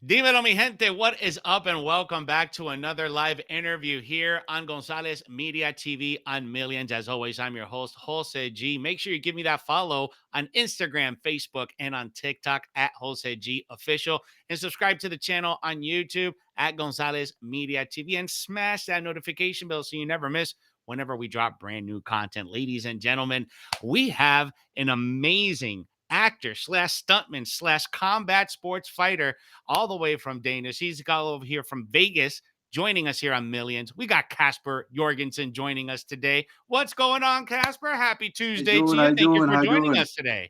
Dímelo, mi gente. What is up? And welcome back to another live interview here on Gonzalez Media TV on Millions. As always, I'm your host, Jose G. Make sure you give me that follow on Instagram, Facebook, and on TikTok at Jose G Official. And subscribe to the channel on YouTube at Gonzalez Media TV and smash that notification bell so you never miss whenever we drop brand new content. Ladies and gentlemen, we have an amazing actor slash stuntman slash combat sports fighter all the way from Danish. He's got over here from Vegas joining us here on Millions. We got Kasper Jorgensen joining us today. What's going on, Kasper? Happy How you Tuesday to doing? How you. you Thank you doing? for How you joining doing? us today.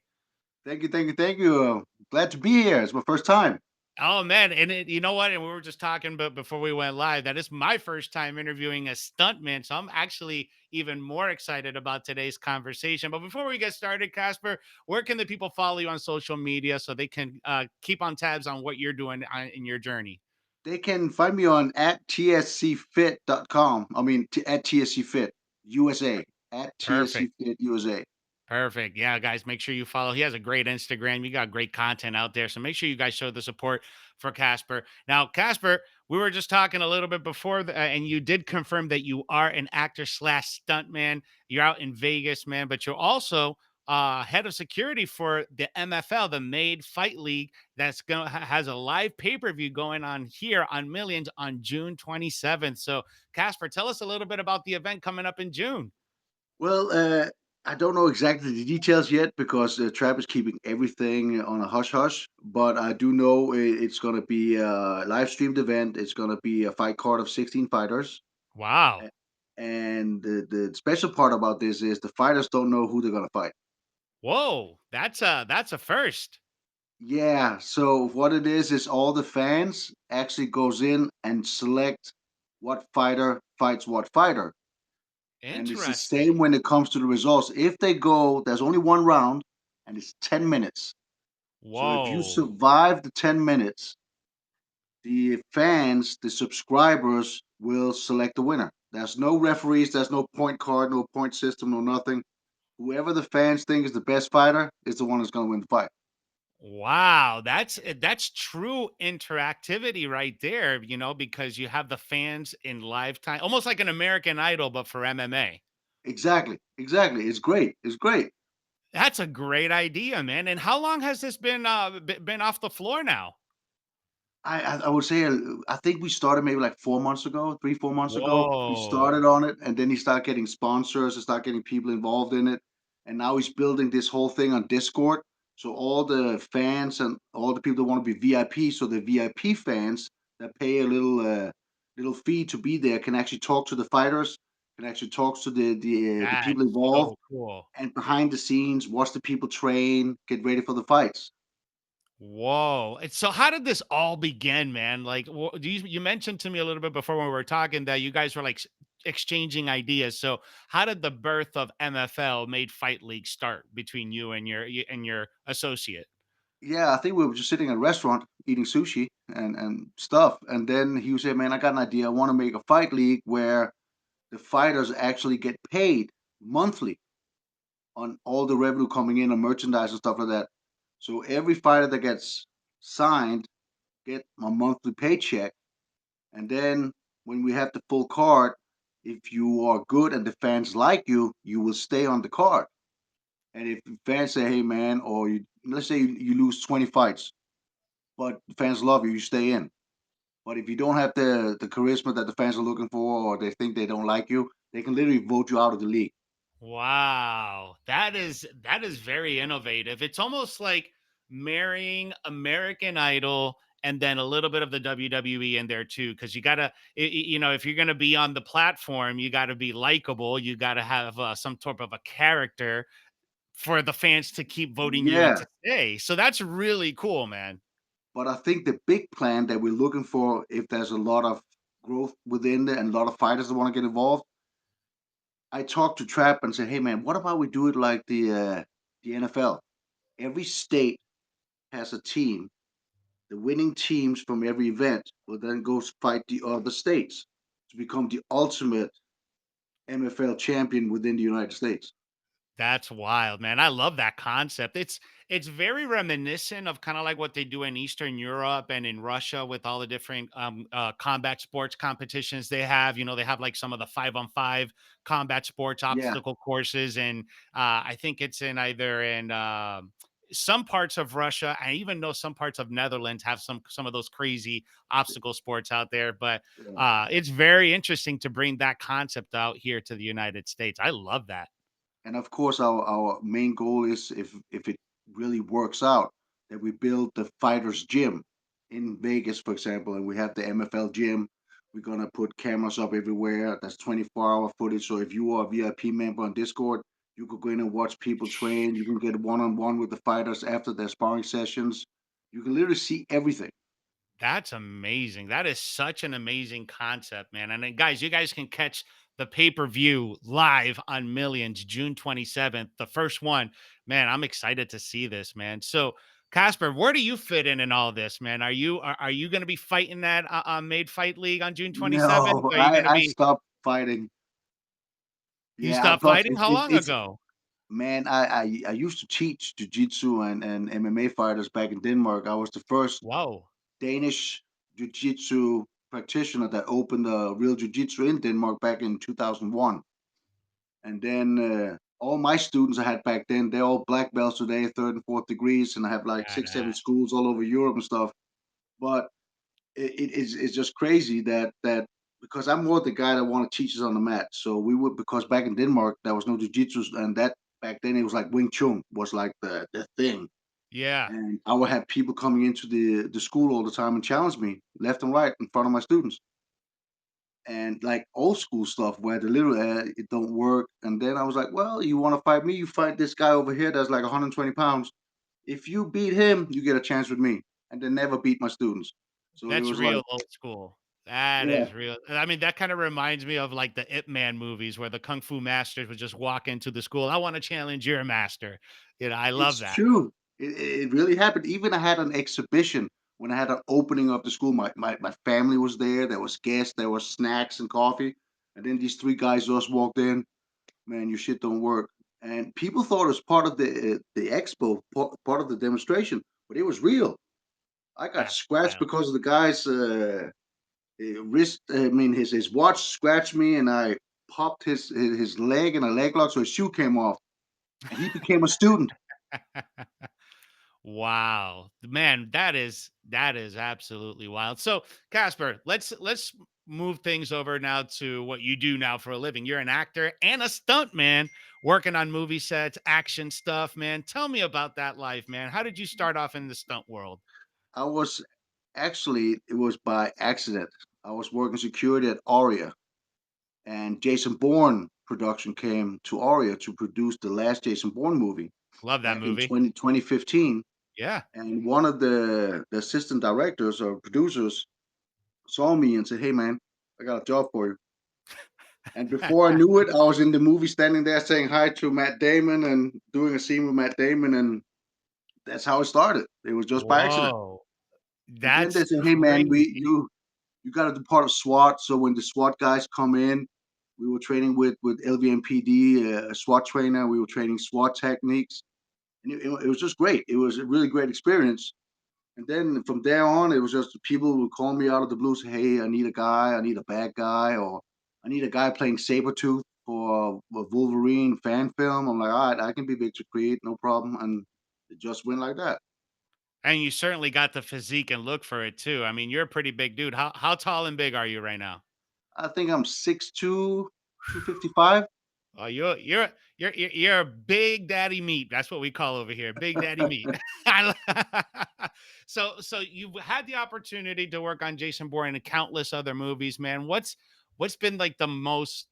Thank you, thank you, thank you. Glad to be here. It's my first time. Oh man, and you know what? And we were just talking, but before we went live, that is my first time interviewing a stuntman, so I'm actually even more excited about today's conversation. But before we get started, Casper, where can the people follow you on social media so they can keep on tabs on what you're doing in your journey? They can find me on at tscfit.com. I mean, at tscfit USA. At Perfect. tscfit USA. Perfect. Yeah, guys, make sure you follow. He has a great Instagram. You got great content out there. So make sure you guys show the support for Casper. Now, Casper, we were just talking a little bit before, and you did confirm that you are an actor slash stuntman. You're out in Vegas, man, but you're also head of security for the MFL, the Made Fight League, that's going has a live pay per view going on here on Millions on June 27th. So, Casper, tell us a little bit about the event coming up in June. Well, I don't know exactly the details yet because Trap is keeping everything on a hush hush. But I do know it's going to be a live streamed event. It's going to be a fight card of 16 fighters. Wow. A- And the special part about this is the fighters don't know who they're going to fight. Whoa, that's a first. Yeah, so what it is all the fans actually goes in and select what fighter fights what fighter. And it's the same Interesting. when it comes to the results. If they go, there's only one round and it's 10 minutes. So if you Whoa. survive the 10 minutes, the fans, the subscribers will select the winner. There's no referees, there's no point card, no point system, no nothing. Whoever the fans think is the best fighter is the one that's going to win the fight. Wow, that's true interactivity right there, because you have the fans in live time, almost like an American Idol, but for MMA. Exactly, exactly. It's great. It's great. That's a great idea, man. And how long has this been off the floor now? I would say I think we started maybe like 4 months ago, 3 4 months ago. We started Whoa. on it, and then he started getting sponsors, and start getting people involved in it, and now he's building this whole thing on Discord. So all the fans and all the people that want to be VIP, so the VIP fans that pay a little fee to be there can actually talk to the fighters, can actually talk to the That's people involved, so cool. and behind the scenes, watch the people train, get ready for the fights. Whoa! And so, how did this all begin, man? Like, you mentioned to me a little bit before when we were talking that you guys were like exchanging ideas. So, how did the birth of MFL Made Fight League start between you and your associate? Yeah, I think we were just sitting in a restaurant eating sushi and stuff, and then he said, "Man, I got an idea. I want to make a fight league where the fighters actually get paid monthly on all the revenue coming in on merchandise and stuff like that. So every fighter that gets signed get a monthly paycheck, and then when we have the full card, if you are good and the fans like you will stay on the card. And if the fans say, 'Hey, man,' or let's say you lose 20 fights, but the fans love you, you stay in. But if you don't have the charisma that the fans are looking for, or they think they don't like you, they can literally vote you out of the league. Wow, that is very innovative. It's almost like marrying American Idol and then a little bit of the WWE in there too, because you gotta, if you're gonna be on the platform, you gotta be likable. You gotta have some sort of a character for the fans to keep voting you in Yeah, to stay. So that's really cool, man. but I think the big plan that we're looking for, if there's a lot of growth within it and a lot of fighters that want to get involved, I talked to Trap and said, "Hey, man, what about we do it like the NFL? Every state has a team. The winning teams from every event will then go fight the other states to become the ultimate MFL champion within the United States." That's wild, man. I love that concept. It's very reminiscent of kind of like what they do in Eastern Europe and in Russia with all the different combat sports competitions they have. You know, they have like some of the 5-on-5 combat sports Yeah, obstacle courses, and I think it's in either in some parts of Russia. I even know some parts of Netherlands have some of those crazy obstacle sports out there. But yeah. it's very interesting to bring that concept out here to the United States. I love that. And of course, our main goal is if it really works out, that we build the fighters gym in Vegas, for example, and we have the MFL gym. We're gonna put cameras up everywhere. That's 24-hour footage. So if you are a VIP member on Discord, you could go in and watch people train. You can get one-on-one with the fighters after their sparring sessions. You can literally see everything. That's amazing. That is such an amazing concept, man. And then, guys, you guys can catch the pay per view live on Millions June 27th, the first one. Man, I'm excited to see this, man. So, Casper, where do you fit in all this, man? Are you going to be fighting that Made Fight League on June 27th? No, Are you going to I be stopped fighting. you Yeah, stopped plus fighting? How long it's ago? man, I used to teach jiu-jitsu and MMA fighters back in Denmark. I was the first Whoa. Danish jiu-jitsu practitioner that opened a real jiu-jitsu in Denmark back in 2001. And then all my students I had back then, they're all black belts today, third and fourth degrees, and I have like six, seven Badass. schools all over Europe and stuff. But it's just crazy that because I'm more the guy that want to teach us on the mat. So we would because back in Denmark there was no jiu-jitsu and that back then it was like Wing Chun was like the thing. Yeah. And I would have people coming into the school all the time and challenge me left and right in front of my students. And like old school stuff where the little it don't work. And then I was like, well, you want to fight me? You fight this guy over here that's like 120 pounds. If you beat him, you get a chance with me. And they never beat my students. So it That's was like, real old school. That yeah, is real. I mean, that kind of reminds me of like the Ip Man movies where the kung fu masters would just walk into the school. I want to challenge your master. You know, I love it's that. true. It really happened. Even I had an exhibition when I had an opening of the school. My family was there. There was guests. There was snacks and coffee. And then these three guys just walked in. Man, your shit don't work. And people thought it was part of the expo, part of the demonstration, but it was real. I got That's scratched wild. because of the guy's wrist. I mean, his watch scratched me, and I popped his leg in a leg lock, so his shoe came off, and he became a student. Wow. Man, that is absolutely wild. So, Casper, let's move things over now to what you do now for a living. You're an actor and a stunt man working on movie sets, action stuff, man. Tell me about that life, man. How did you start off in the stunt world? I was actually it was by accident. I was working security at Aria, and Jason Bourne production came to Aria to produce the last Jason Bourne movie Love that back in movie. 2015. Yeah. And one of the assistant directors or producers saw me and said, "Hey, man, I got a job for you." And before I knew it, I was in the movie, standing there saying hi to Matt Damon and doing a scene with Matt Damon, and that's how it started. It was just by accident. Whoa. And then they That's said, "Hey, man, we crazy. you got to do part of SWAT." So when the SWAT guys come in, we were training with LVMPD, a SWAT trainer. We were training SWAT techniques, and it was just great. It was a really great experience. And then from there on, it was just people would call me out of the blue, say, "Hey, I need a guy, I need a bad guy, or I need a guy playing Sabretooth for a Wolverine fan film." I'm like, "All right, I can be Victor Creed, no problem." And it just went like that. And you certainly got the physique and look for it too. I mean, you're a pretty big dude. How tall and big are you right now? I think I'm 6'2", 255. Oh, you're a big daddy meat. That's what we call over here, big daddy meat. So you've had the opportunity to work on Jason Bourne and countless other movies, man. What's been like the most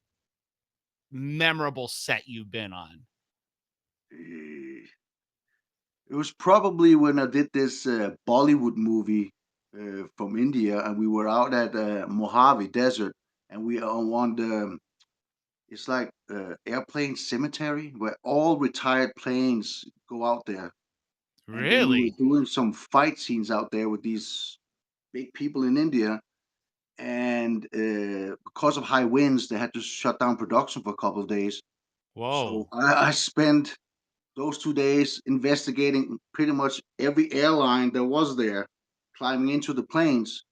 memorable set you've been on? Eh, It was probably when I did this Bollywood movie from India, and we were out at Mojave Desert, and we are on one the it's like airplane cemetery where all retired planes go out there, and then we were Really? doing some fight scenes out there with these big people in India, and because of high winds, they had to shut down production for a couple of days. So Whoa. I spent those 2 days investigating pretty much every airline that was there, climbing into the planes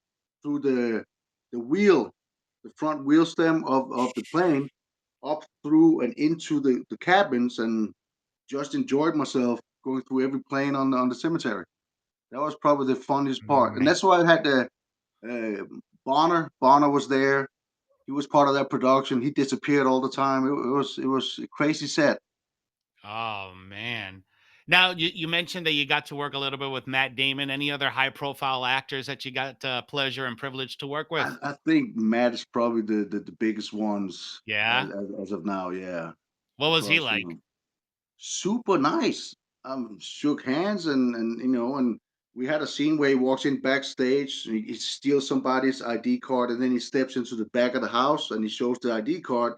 through the wheel, the front wheel stem of the plane, up through and into the cabins, and just enjoyed myself going through every plane on the cemetery. That was probably the funniest part, and Man. that's why I had the uh, Bonner. Bonner was there. He was part of that production. He disappeared all the time. It was a crazy set. Oh man. Now you mentioned that you got to work a little bit with Matt Damon. Any other high profile actors that you got pleasure and privilege to work with? I think Matt is probably the biggest ones Yeah. as of now. Yeah, What was he because like? super nice. Shook hands and we had a scene where he walks in backstage. He steals somebody's ID card and then he steps into the back of the house and he shows the ID card.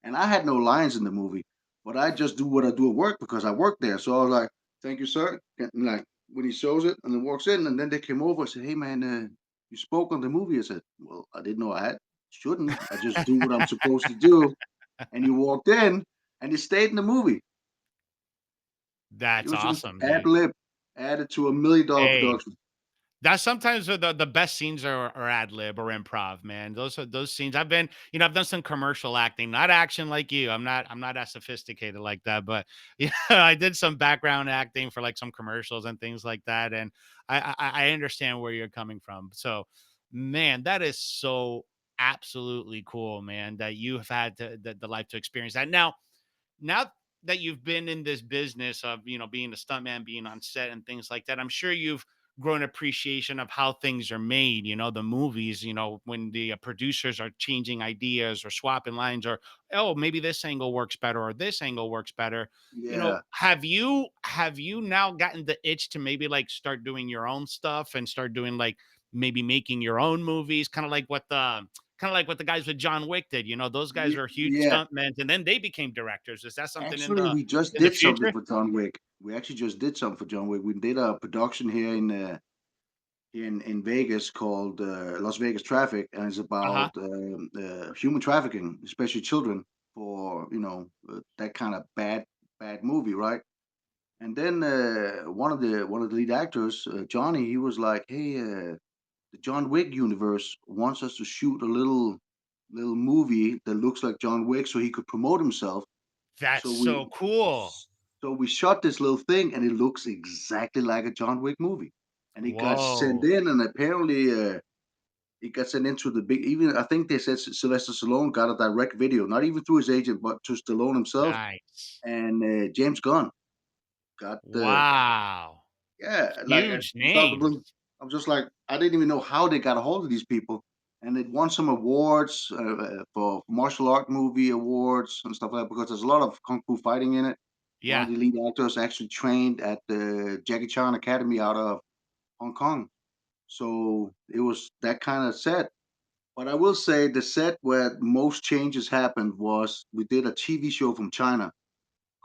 And I had no lines in the movie, but I just do what I do at work because I work there. So I was like, "Thank you, sir." And like when he shows it and then walks in, and then they came over and said, "Hey, man, you spoke on the movie." I said, "Well, I didn't know I had. Shouldn't. I just do what I'm supposed to do." And you walked in, and you stayed in the movie. It That's was just awesome, ad dude. lib added to $1 million Hey, production. that's sometimes the best scenes are ad lib or improv, man. Those are those scenes. I've been, I've done some commercial acting, not action like you. I'm not as sophisticated like that, but yeah, I did some background acting for like some commercials and things like that. And I understand where you're coming from. So, man, that is so absolutely cool, man, that you have had the life to experience that. Now that you've been in this business of being a stuntman, being on set and things like that, I'm sure you've grown appreciation of how things are made. The movies, when the producers are changing ideas or swapping lines, or oh, maybe this angle works better or this angle works better. Yeah, Have you now gotten the itch to maybe like start doing your own stuff and start doing like maybe making your own movies, kind of like what the guys with John Wick did. Those guys were huge yeah. stuntmen, and then they became directors. Is that something in Actually, the we just in the did something future? for John Wick. We actually just did something for John Wick. We did a production here in Vegas called Las Vegas Traffic, and it's Uh-huh. about human trafficking, especially children, for that kind of bad movie, right? And then one of the lead actors, Johnny, he was like, "Hey, the John Wick universe wants us to shoot a little movie that looks like John Wick, so he could promote himself." That's So so cool. we shot this little thing, and it looks exactly like a John Wick movie. And it got sent Whoa. in, and apparently it got sent into the big. Even I think they said Sylvester Stallone got a direct video, not even through his agent, but to Stallone himself. Nice. And James Gunn got the Wow. yeah, like Huge just out of the names. blue. I'm just like I didn't even know how they got a hold of these people, and it won some awards for martial art movie awards and stuff like that because there's a lot of kung fu fighting in it. One of Yeah. the lead actors actually trained at the Jackie Chan Academy out of Hong Kong, so it was that kind of set. But I will say the set where most changes happened was we did a TV show from China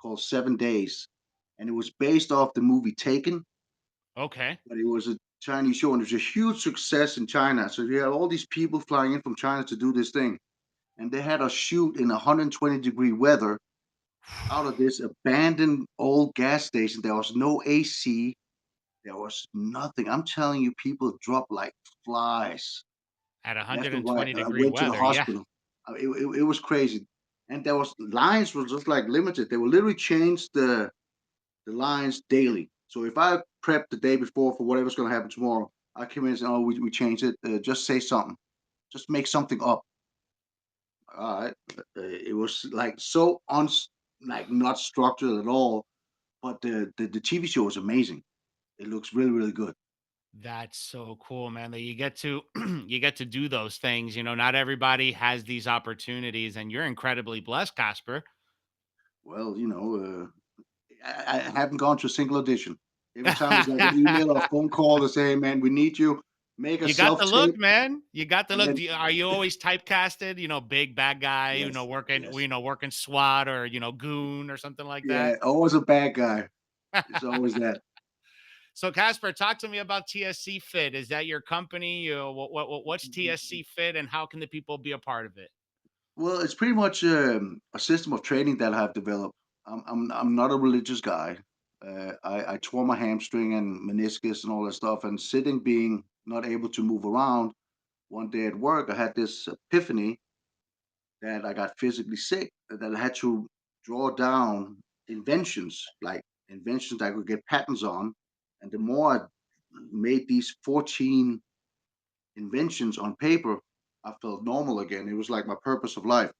called 7 Days, and it was based off the movie Taken, Okay. but it was a Chinese show, and it was a huge success in China. So you had all these people flying in from China to do this thing, and they had us shoot in 120-degree weather out of this abandoned old gas station. There was no AC. There was nothing. I'm telling you, people dropped like flies At left and right. 120 And I degree went to the weather. Yeah. hospital. It was crazy, and there was lines were just like limited. They would literally change the lines daily. So if I prep the day before for whatever's going to happen tomorrow, I come in and say, "Oh, we changed it. Just say something. Just make something up." All right. It was like so like not structured at all. But the TV show is amazing. It looks really really good. That's so cool, man, that you get to you get to do those things. Not everybody has these opportunities, and you're incredibly blessed, Casper. Well, I haven't gone to a single audition. Every time it's like an email or a phone call to say, "Hey, man, we need you. Make a You got self the look, tape." man. You got the And look. then Are you always typecasted? Big bad guy. yes, Working. yes, Working SWAT or goon or something like yeah, that. always a bad guy. It's always that. So, Casper, talk to me about TSC Fit. Is that your company? What's TSC Fit, and how can the people be a part of it? Well, it's pretty much a system of training that I've developed. I'm not a religious guy. I tore my hamstring and meniscus and all that stuff, and sitting, being not able to move around. One day at work, I had this epiphany that I got physically sick, that I had to draw down inventions, like inventions that I could get patents on. And the more I made these 14 inventions on paper, I felt normal again. It was like my purpose of life.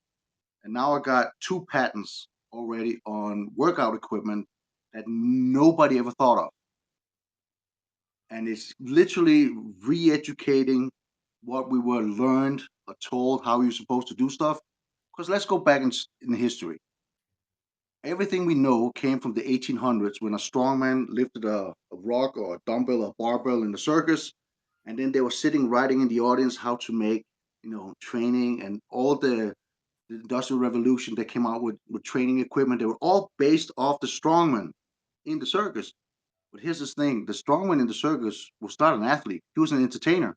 And now I got two patents already on workout equipment that nobody ever thought of. And it's literally re-educating what we were learned or told how you're supposed to do stuff. Because let's go back in history. Everything we know came from the 1800s when a strongman lifted a rock or a dumbbell or barbell in the circus, and then they were sitting writing in the audience how to make, training, and all the industrial revolution that came out with training equipment. They were all based off the strongman in the circus. But here's this thing: the strongman in the circus was not an athlete; he was an entertainer.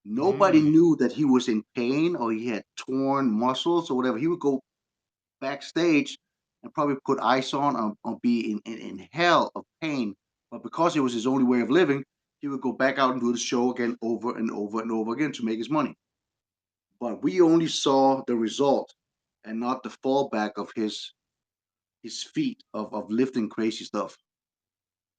Nobody Mm. knew that he was in pain or he had torn muscles or whatever. He would go backstage and probably put ice on or be in hell of pain. But because it was his only way of living, he would go back out and do the show again over and over and over again to make his money. But we only saw the result and not the fallback of his feat of lifting crazy stuff.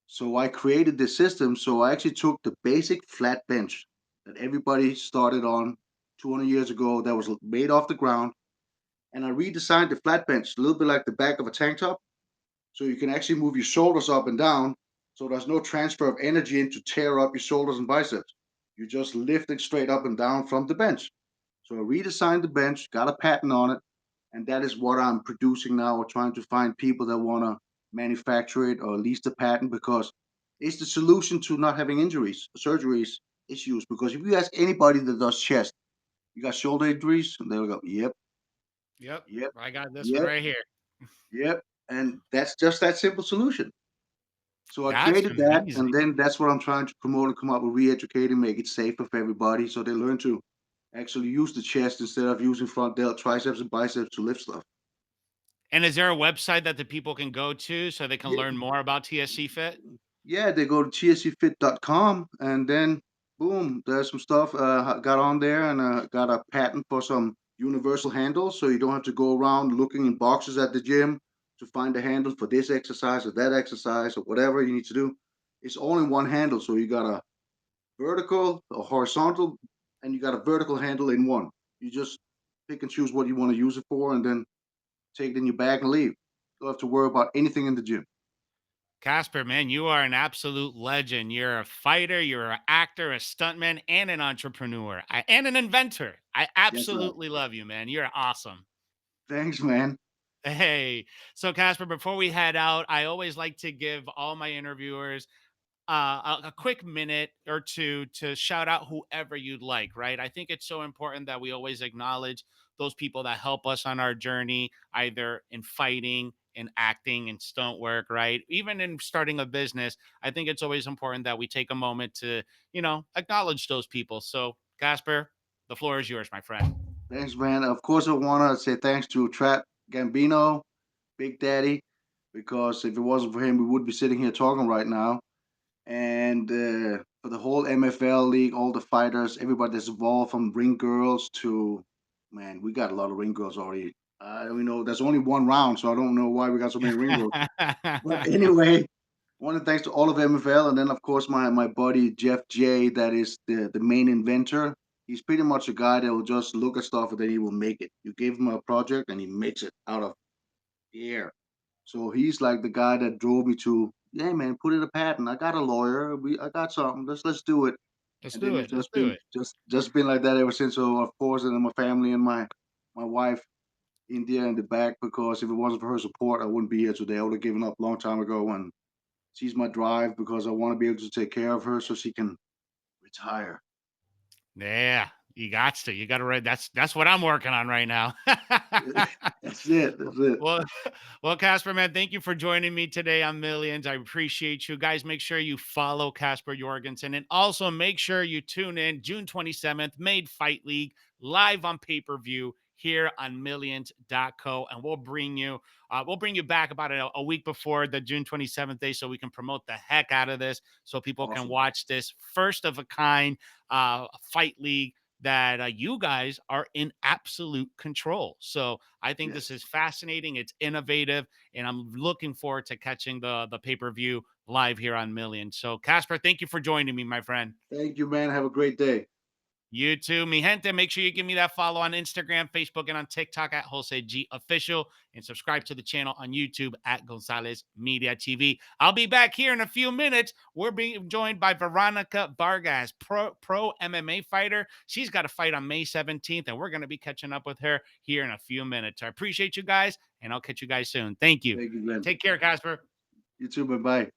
So I created this system. So I actually took the basic flat bench that everybody started on 200 years ago that was made off the ground, and I redesigned the flat bench a little bit like the back of a tank top, so you can actually move your shoulders up and down. So there's no transfer of energy in to tear up your shoulders and biceps. You're just lifting straight up and down from the bench. So I redesigned the bench, got a patent on it, and that is what I'm producing now. We're trying to find people that want to manufacture it or lease the patent because it's the solution to not having injuries, surgeries, issues. Because if you ask anybody that does chest, you got shoulder injuries, and they'll go, "Yep, Yep. yep, I got this one yep, right here. yep," and that's just that simple solution. So I That's created that, amazing. and then that's what I'm trying to promote and come up with, re-educating, make it safer for everybody, so they learn to actually use the chest instead of using front delt, triceps, and biceps to lift stuff. And is there a website that the people can go to so they can Yeah, learn more about TSC Fit? yeah, they go to tscfit.com, and then boom, there's some stuff got on there, and got a patent for some universal handles, so you don't have to go around looking in boxes at the gym to find the handle for this exercise or that exercise or whatever you need to do. It's all in one handle, so you got a vertical, a horizontal, and you got a vertical handle in one. You just pick and choose what you want to use it for, and then take it in your bag and leave. You don't have to worry about anything in the gym. Casper, man, you are an absolute legend. You're a fighter, you're an actor, a stuntman, and an entrepreneur, and an inventor. I That's right. absolutely love you, man. You're awesome. Thanks, man. Hey, so Casper, before we head out, I always like to give all my interviewers a quick minute or two to shout out whoever you'd like, right? I think it's so important that we always acknowledge those people that help us on our journey, either in fighting, in acting, in stunt work, right? Even in starting a business, I think it's always important that we take a moment to, acknowledge those people. So, Casper, the floor is yours, my friend. Thanks, man. Of course, I want to say thanks to Trap Gambino, Big Daddy, because if it wasn't for him, we would be sitting here talking right now. And for the whole MFL league, all the fighters, everybody that's involved, from ring girls to, man, we got a lot of ring girls already. We know there's only one round, so I don't know why we got so many ring girls. But anyway, I want to thanks to all of MFL, and then of course my buddy Jeff J, that is the main inventor. He's pretty much a guy that will just look at stuff and then he will make it. You give him a project and he makes it out of the air. So he's like the guy that drove me to, yeah, man, put in a patent. I got a lawyer. I got something. Let's do it. Let's And do then it. it's Let's just do been it. just been like that ever since. So of course, and then my family and my wife India in the back, because if it wasn't for her support, I wouldn't be here today. I would have given up a long time ago. And she's my drive because I want to be able to take care of her so she can retire. Yeah, you got to. You got to write. That's what I'm working on right now. That's it. That's it. well, well, Casper, man, thank you for joining me today on Millions. I appreciate you guys. Make sure you follow Casper Jorgensen, and also make sure you tune in June 27th, Made Fight League live on pay per view here on millions.co, and we'll bring you back about a week before the June 27th day so we can promote the heck out of this so people can Awesome. watch this first of a kind fight league that you guys are in absolute control. So I think this Yes. is fascinating. It's innovative, and I'm looking forward to catching the pay per view live here on Million. So Casper, thank you for joining me, my friend. Thank you, man. Have a great day. You too, mi gente. Make sure you give me that follow on Instagram, Facebook, and on TikTok at Jose G Official, and subscribe to the channel on YouTube at Gonzalez Media TV. I'll be back here in a few minutes. We're being joined by Veronica Vargas, pro MMA fighter. She's got a fight on May 17th, and we're going to be catching up with her here in a few minutes. I appreciate you guys, and I'll catch you guys soon. Thank you. Thank you, Glenn. Take care, Casper. You too, man. Bye.